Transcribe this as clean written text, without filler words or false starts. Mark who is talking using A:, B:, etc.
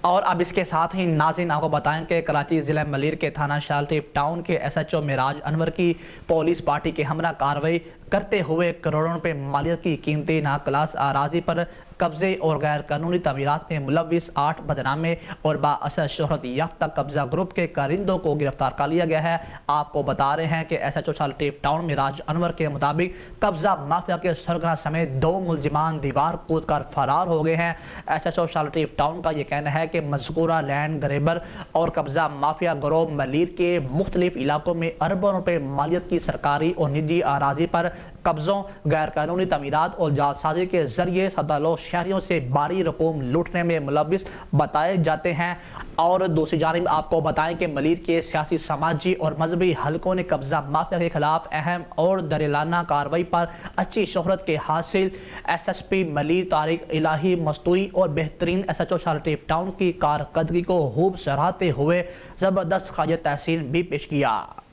A: اور اب اس کے ساتھ ہی ناظرین آپ کو بتائیں کہ کراچی ضلع ملیر کے تھانہ شالٹیپ ٹاؤن کے ایس ایچ او معراج انور کی پولیس پارٹی کے ہمراہ کارروائی کرتے ہوئے کروڑوں روپے مالیت کی قیمتی ناکلاس اراضی پر قبضے اور غیر قانونی تعمیرات میں ملوث 8 بدنامے اور بااثر شہرت یافتہ قبضہ گروپ کے کارندوں کو گرفتار کر لیا گیا ہے۔ آپ کو بتا رہے ہیں کہ ایس ایچ او شالٹیپ ٹاؤن معراج انور کے مطابق قبضہ مافیا کے سرگنا سمیت 2 ملزمان دیوار کود کر فرار ہو گئے ہیں۔ ایس ایچ او شالٹیپ ٹاؤن کا یہ کہنا ہے کہ مذکورہ لینڈ گریبر اور قبضہ مافیا گروہ ملیر کے مختلف علاقوں میں اربوں روپے مالیت کی سرکاری اور نجی اراضی پر قبضوں، غیر قانونی تعمیرات اور جعلسازی کے ذریعے سدالو شہریوں سے بھاری رقوم لوٹنے میں ملوث بتائے جاتے ہیں۔ اور دوسری جانب آپ کو بتائیں کہ ملیر کے سیاسی، سماجی اور مذہبی حلقوں نے قبضہ مافیا کے خلاف اہم اور دریلانہ کارروائی پر اچھی شہرت کے حاصل S S P Malir Tariq الہی مستوری اور بہترین ایس ایچ او شالٹیپ ٹاؤن کی کارکردگی کو خوب سراہتے ہوئے زبردست خراج تحسین بھی پیش کیا۔